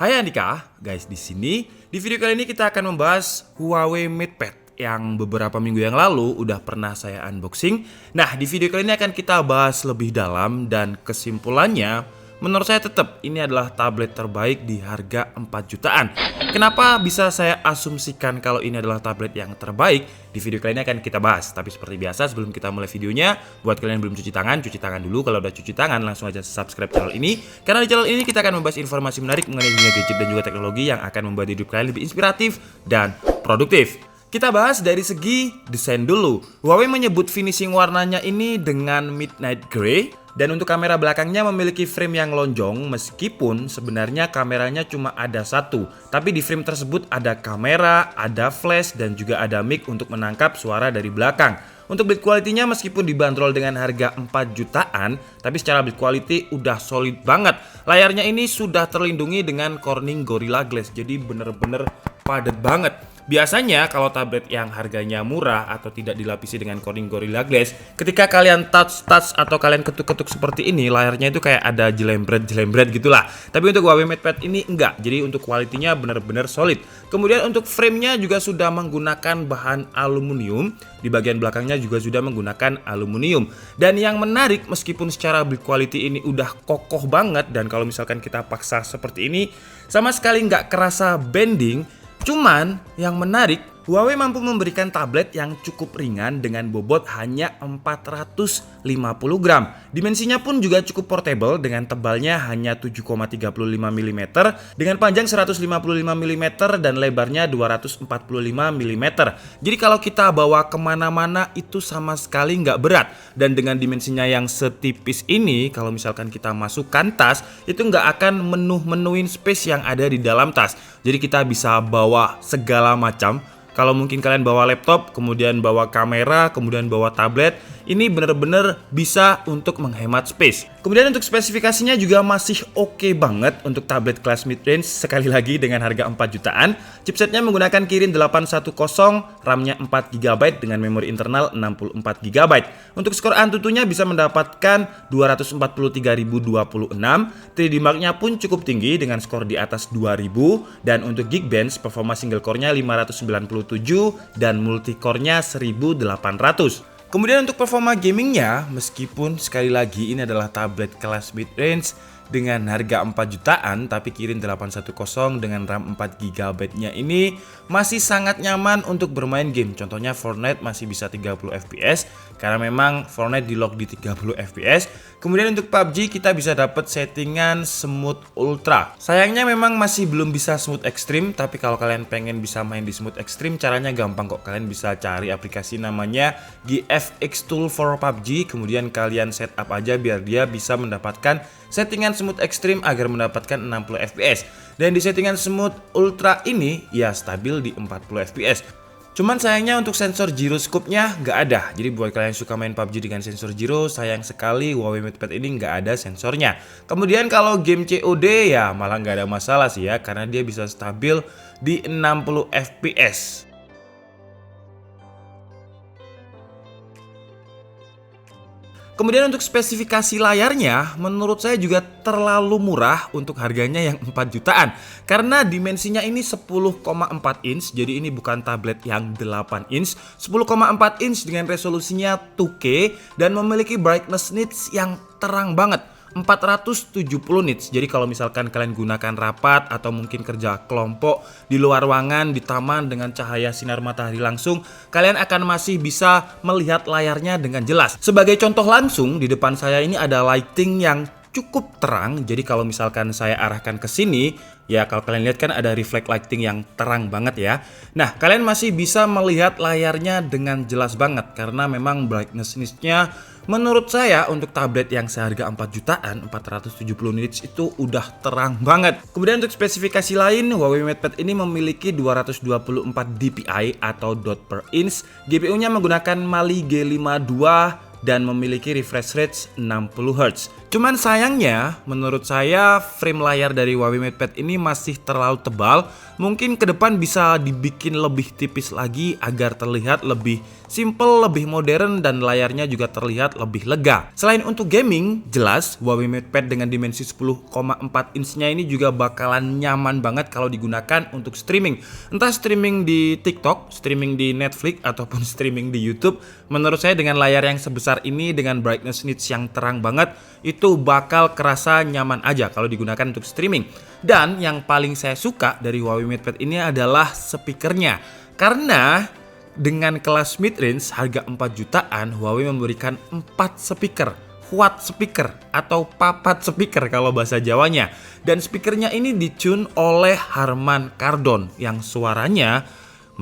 Hai Andika, guys di sini. Di video kali ini kita akan membahas Huawei MatePad yang beberapa minggu yang lalu udah pernah saya unboxing. Nah, di video kali ini akan kita bahas lebih dalam dan kesimpulannya, menurut saya tetap ini adalah tablet terbaik di harga 4 jutaan. Kenapa bisa saya asumsikan kalau ini adalah tablet yang terbaik? Di video kali ini akan kita bahas. Tapi seperti biasa sebelum kita mulai videonya, buat kalian yang belum cuci tangan dulu. Kalau udah cuci tangan langsung aja subscribe channel ini. Karena di channel ini kita akan membahas informasi menarik mengenai dunia gadget dan juga teknologi yang akan membuat hidup kalian lebih inspiratif dan produktif. Kita bahas dari segi desain dulu. Huawei menyebut finishing warnanya ini dengan midnight gray. Dan untuk kamera belakangnya memiliki frame yang lonjong meskipun sebenarnya kameranya cuma ada satu. Tapi di frame tersebut ada kamera, ada flash, dan juga ada mic untuk menangkap suara dari belakang. Untuk build quality-nya meskipun dibanderol dengan harga 4 jutaan, tapi secara build quality udah solid banget. Layarnya ini sudah terlindungi dengan Corning Gorilla Glass, jadi bener-bener padat banget. Biasanya kalau tablet yang harganya murah atau tidak dilapisi dengan Corning Gorilla Glass, ketika kalian touch atau kalian ketuk-ketuk seperti ini, layarnya itu kayak ada jelembret gitulah. Tapi untuk Huawei MatePad ini enggak, jadi untuk kualitinya benar-benar solid. Kemudian untuk frame-nya juga sudah menggunakan bahan aluminium, di bagian belakangnya juga sudah menggunakan aluminium. Dan yang menarik, meskipun secara build quality ini udah kokoh banget, dan kalau misalkan kita paksa seperti ini, sama sekali nggak kerasa bending. Cuman yang menarik, Huawei mampu memberikan tablet yang cukup ringan dengan bobot hanya 450 gram. Dimensinya pun juga cukup portable dengan tebalnya hanya 7,35 mm dengan panjang 155 mm dan lebarnya 245 mm. Jadi kalau kita bawa kemana-mana itu sama sekali nggak berat. Dan dengan dimensinya yang setipis ini, kalau misalkan kita masukkan tas, itu nggak akan menuhin space yang ada di dalam tas. Jadi kita bisa bawa segala macam. Kalau mungkin kalian bawa laptop, kemudian bawa kamera, kemudian bawa tablet, ini bener-bener bisa untuk menghemat space. Kemudian untuk spesifikasinya juga masih oke banget untuk tablet kelas mid-range, sekali lagi dengan harga 4 jutaan. Chipsetnya menggunakan Kirin 810, RAM-nya 4GB dengan memori internal 64GB. Untuk skor Antutunya bisa mendapatkan 243.026, 3D Mark-nya pun cukup tinggi dengan skor di atas 2000, dan untuk Geekbench performa single core-nya 597 dan multicore-nya 1800. Kemudian untuk performa gamingnya, meskipun sekali lagi ini adalah tablet kelas mid-range dengan harga 4 jutaan, tapi Kirin 810 dengan RAM 4GB-nya ini masih sangat nyaman untuk bermain game. Contohnya Fortnite masih bisa 30 fps karena memang Fortnite di lock di 30 fps. Kemudian untuk PUBG kita bisa dapat settingan smooth ultra. Sayangnya memang masih belum bisa smooth extreme, tapi kalau kalian pengen bisa main di smooth extreme caranya gampang kok. Kalian bisa cari aplikasi namanya GFX Tool for PUBG, kemudian kalian setup aja biar dia bisa mendapatkan settingan smooth extreme agar mendapatkan 60 fps. Dan di settingan smooth ultra ini ya stabil di 40 fps. Cuman sayangnya untuk sensor gyroscope-nya nggak ada. Jadi buat kalian yang suka main PUBG dengan sensor gyro, sayang sekali Huawei MatePad ini nggak ada sensornya. Kemudian kalau game COD ya malah nggak ada masalah sih ya, karena dia bisa stabil di 60 fps. Kemudian untuk spesifikasi layarnya, menurut saya juga terlalu murah untuk harganya yang 4 jutaan. Karena dimensinya ini 10,4 inch, jadi ini bukan tablet yang 8 inch. 10,4 inch dengan resolusinya 2K dan memiliki brightness nits yang terang banget. 470 nits. Jadi kalau misalkan kalian gunakan rapat atau mungkin kerja kelompok di luar ruangan, di taman dengan cahaya sinar matahari langsung, kalian akan masih bisa melihat layarnya dengan jelas. Sebagai contoh langsung, di depan saya ini ada lighting yang cukup terang. Jadi kalau misalkan saya arahkan ke sini, ya kalau kalian lihat kan ada reflect lighting yang terang banget ya. Nah, kalian masih bisa melihat layarnya dengan jelas banget karena memang brightness-nya menurut saya untuk tablet yang seharga 4 jutaan, 470 nits itu udah terang banget. Kemudian untuk spesifikasi lain, Huawei MatePad ini memiliki 224 dpi atau dot per inch. GPU-nya menggunakan Mali G52 dan memiliki refresh rate 60 Hz. Cuman sayangnya, menurut saya frame layar dari Huawei MatePad ini masih terlalu tebal. Mungkin ke depan bisa dibikin lebih tipis lagi agar terlihat lebih simple, lebih modern, dan layarnya juga terlihat lebih lega. Selain untuk gaming, jelas Huawei MatePad dengan dimensi 10,4 inch-nya ini juga bakalan nyaman banget kalau digunakan untuk streaming. Entah streaming di TikTok, streaming di Netflix, ataupun streaming di YouTube. Menurut saya dengan layar yang sebesar ini, dengan brightness nits yang terang banget, itu bakal kerasa nyaman aja kalau digunakan untuk streaming. Dan yang paling saya suka dari Huawei MatePad ini adalah speakernya. Karena dengan kelas mid-range harga 4 jutaan, Huawei memberikan 4 speaker, quad speaker atau papat speaker kalau bahasa Jawanya. Dan speakernya ini ditune oleh Harman Kardon yang suaranya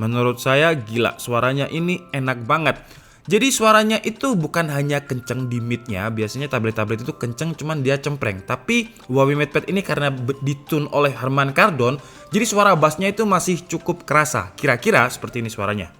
menurut saya gila, suaranya ini enak banget. Jadi suaranya itu bukan hanya kenceng di mid-nya, biasanya tablet-tablet itu kenceng cuman dia cempreng. Tapi Huawei MatePad ini karena ditune oleh Harman Kardon, jadi suara bassnya itu masih cukup kerasa. Kira-kira seperti ini suaranya.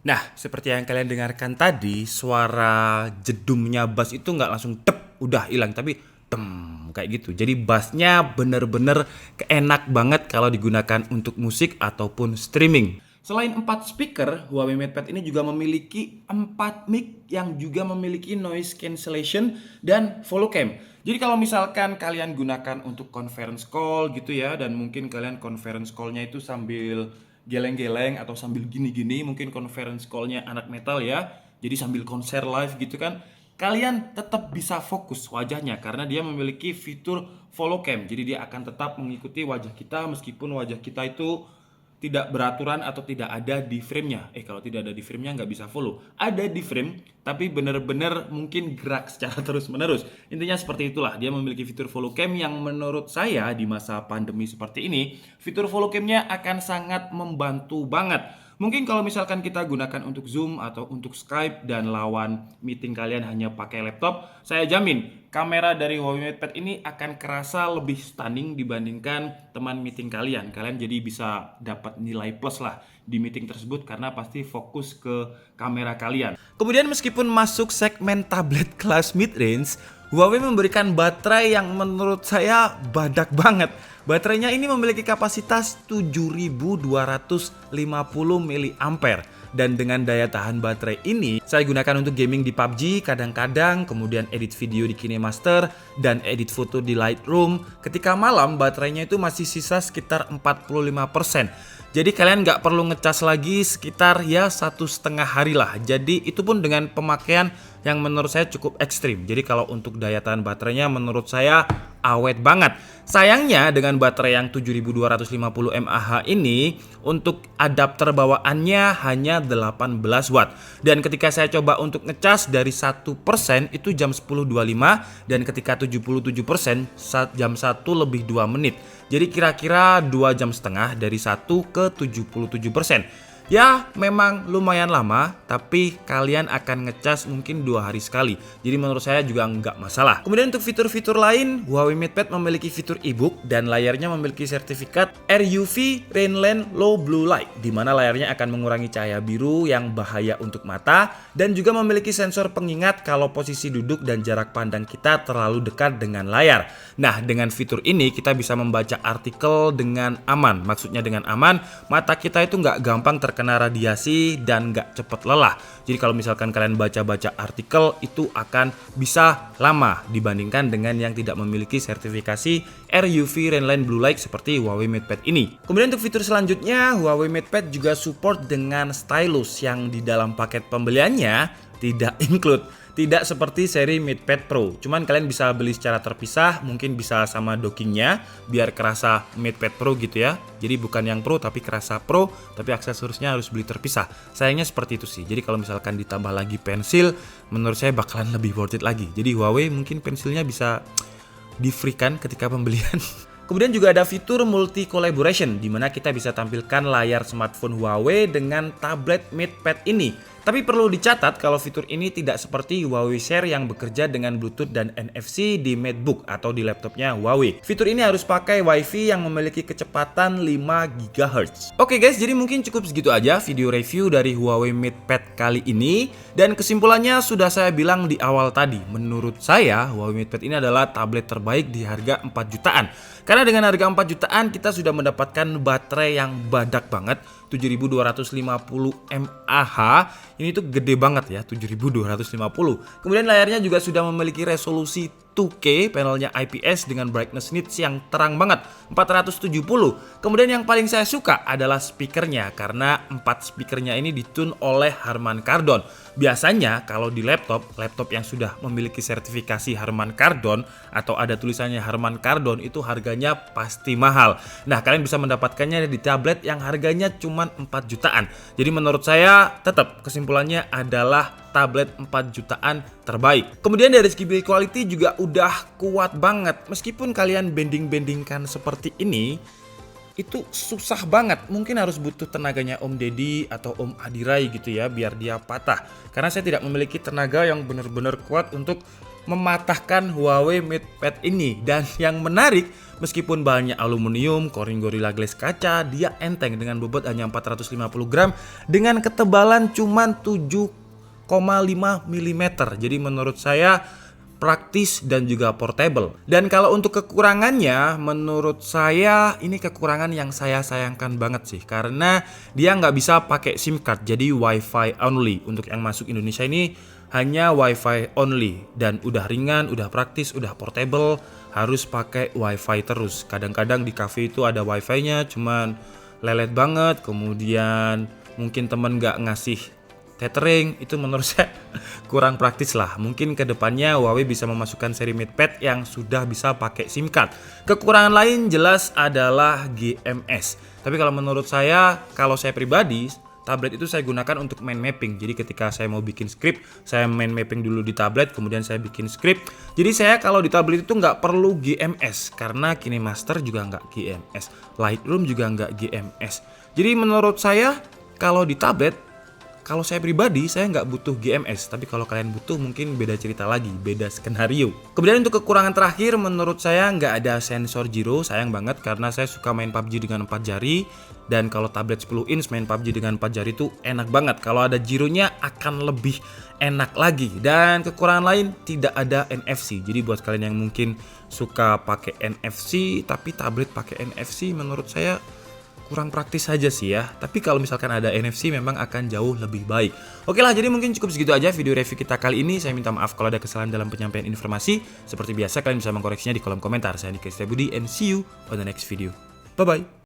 Nah, seperti yang kalian dengarkan tadi, suara jedumnya bass itu nggak langsung tep, udah hilang, tapi tem, kayak gitu. Jadi bassnya bener-bener enak banget kalau digunakan untuk musik ataupun streaming. Selain 4 speaker, Huawei MatePad ini juga memiliki 4 mic yang juga memiliki noise cancellation dan follow cam. Jadi kalau misalkan kalian gunakan untuk conference call gitu ya, dan mungkin kalian conference call-nya itu sambil geleng-geleng atau sambil gini-gini, mungkin conference call-nya anak metal ya, jadi sambil konser live gitu kan, kalian tetap bisa fokus wajahnya karena dia memiliki fitur follow cam. Jadi dia akan tetap mengikuti wajah kita meskipun wajah kita itu tidak beraturan atau tidak ada di frame-nya. Kalau tidak ada di frame-nya nggak bisa follow. Ada di frame, tapi benar-benar mungkin gerak secara terus-menerus. Intinya seperti itulah, dia memiliki fitur follow cam yang menurut saya di masa pandemi seperti ini, fitur follow cam-nya akan sangat membantu banget. Mungkin kalau misalkan kita gunakan untuk Zoom atau untuk Skype dan lawan meeting kalian hanya pakai laptop, saya jamin kamera dari Huawei MatePad ini akan kerasa lebih stunning dibandingkan teman meeting kalian. Kalian jadi bisa dapat nilai plus lah di meeting tersebut karena pasti fokus ke kamera kalian. Kemudian meskipun masuk segmen tablet kelas mid-range, Huawei memberikan baterai yang menurut saya badak banget. Baterainya ini memiliki kapasitas 7250 mAh. Dan dengan daya tahan baterai ini, saya gunakan untuk gaming di PUBG kadang-kadang, kemudian edit video di KineMaster, dan edit foto di Lightroom. Ketika malam, baterainya itu masih sisa sekitar 45%. Jadi kalian nggak perlu ngecas lagi sekitar ya 1,5 hari lah. Jadi itu pun dengan pemakaian yang menurut saya cukup ekstrim. Jadi kalau untuk daya tahan baterainya menurut saya awet banget. Sayangnya dengan baterai yang 7250 mAh ini, untuk adapter bawaannya hanya 18 watt. Dan ketika saya coba untuk ngecas dari 1% itu jam 10.25, dan ketika 77% jam 1 lebih 2 menit. Jadi kira-kira 2,5 jam dari 1 ke 77%. Ya memang lumayan lama, tapi kalian akan ngecas mungkin 2 hari sekali. Jadi menurut saya juga nggak masalah. Kemudian untuk fitur-fitur lain, Huawei MatePad memiliki fitur e-book dan layarnya memiliki sertifikat RUV Rainland Low Blue Light, di mana layarnya akan mengurangi cahaya biru yang bahaya untuk mata, dan juga memiliki sensor pengingat kalau posisi duduk dan jarak pandang kita terlalu dekat dengan layar. Nah, dengan fitur ini kita bisa membaca artikel dengan aman. Maksudnya dengan aman, mata kita itu nggak gampang terkena radiasi dan nggak cepet lelah. Jadi kalau misalkan kalian baca-baca artikel itu akan bisa lama dibandingkan dengan yang tidak memiliki sertifikasi RUV Rainland Blue Light seperti Huawei MatePad ini. Kemudian untuk fitur selanjutnya, Huawei MatePad juga support dengan stylus yang di dalam paket pembeliannya tidak include. Tidak seperti seri MatePad Pro. Cuman kalian bisa beli secara terpisah, mungkin bisa sama dockingnya biar kerasa MatePad Pro gitu ya. Jadi bukan yang Pro tapi kerasa Pro, tapi aksesorisnya harus beli terpisah. Sayangnya seperti itu sih. Jadi kalau misalkan ditambah lagi pensil, menurut saya bakalan lebih worth it lagi. Jadi Huawei mungkin pensilnya bisa di-free kan ketika pembelian. Kemudian juga ada fitur multi collaboration di mana kita bisa tampilkan layar smartphone Huawei dengan tablet MatePad ini. Tapi perlu dicatat kalau fitur ini tidak seperti Huawei Share yang bekerja dengan Bluetooth dan NFC di MateBook atau di laptopnya Huawei. Fitur ini harus pakai WiFi yang memiliki kecepatan 5 GHz. Oke guys, jadi mungkin cukup segitu aja video review dari Huawei MatePad kali ini. Dan kesimpulannya sudah saya bilang di awal tadi, menurut saya Huawei MatePad ini adalah tablet terbaik di harga 4 jutaan. Karena dengan harga 4 jutaan kita sudah mendapatkan baterai yang badak banget, 7250 mAh. Ini tuh gede banget ya, 7250. Kemudian layarnya juga sudah memiliki resolusi 2K, panelnya IPS dengan brightness nits yang terang banget, 470. Kemudian yang paling saya suka adalah speakernya, karena 4 speakernya ini ditune oleh Harman Kardon. Biasanya kalau di laptop yang sudah memiliki sertifikasi Harman Kardon atau ada tulisannya Harman Kardon itu harganya pasti mahal. Nah, kalian bisa mendapatkannya di tablet yang harganya cuma 4 jutaan. Jadi menurut saya tetap kesimpulannya adalah tablet 4 jutaan terbaik. Kemudian dari segi build quality juga udah kuat banget. Meskipun kalian banding-bandingkan seperti ini, itu susah banget. Mungkin harus butuh tenaganya Om Deddy atau Om Adirai gitu ya, biar dia patah. Karena saya tidak memiliki tenaga yang benar-benar kuat untuk mematahkan Huawei MatePad ini. Dan yang menarik, meskipun bahannya aluminium, Corning Gorilla Glass kaca, dia enteng dengan bobot hanya 450 gram dengan ketebalan cuma 7,5 mm. Jadi menurut saya praktis dan juga portable. Dan kalau untuk kekurangannya, menurut saya ini kekurangan yang saya sayangkan banget sih, karena dia nggak bisa pakai SIM card, jadi WiFi only. Untuk yang masuk Indonesia ini hanya WiFi only, dan udah ringan, udah praktis, udah portable, harus pakai WiFi terus. Kadang-kadang di cafe itu ada WiFi-nya, cuman lelet banget. Kemudian mungkin temen nggak ngasih tethering, itu menurut saya kurang praktis lah. Mungkin kedepannya Huawei bisa memasukkan seri MatePad yang sudah bisa pakai SIM card. Kekurangan lain jelas adalah GMS. Tapi kalau menurut saya, kalau saya pribadi, tablet itu saya gunakan untuk mind mapping. Jadi ketika saya mau bikin script, saya mind mapping dulu di tablet, kemudian saya bikin script. Jadi saya kalau di tablet itu nggak perlu GMS, karena KineMaster juga nggak GMS, Lightroom juga nggak GMS. Jadi menurut saya kalau di tablet, kalau saya pribadi, saya nggak butuh GMS. Tapi kalau kalian butuh, mungkin beda cerita lagi, beda skenario. Kemudian untuk kekurangan terakhir, menurut saya nggak ada sensor gyro. Sayang banget, karena saya suka main PUBG dengan 4 jari. Dan kalau tablet 10 inch main PUBG dengan 4 jari itu enak banget. Kalau ada gyronya akan lebih enak lagi. Dan kekurangan lain, tidak ada NFC. Jadi buat kalian yang mungkin suka pakai NFC, tapi tablet pakai NFC, menurut saya kurang praktis saja sih ya. Tapi kalau misalkan ada NFC memang akan jauh lebih baik. Oke lah, jadi mungkin cukup segitu aja video review kita kali ini. Saya minta maaf kalau ada kesalahan dalam penyampaian informasi. Seperti biasa kalian bisa mengkoreksinya di kolom komentar. Saya Niko Setiabudi and see you on the next video. Bye bye.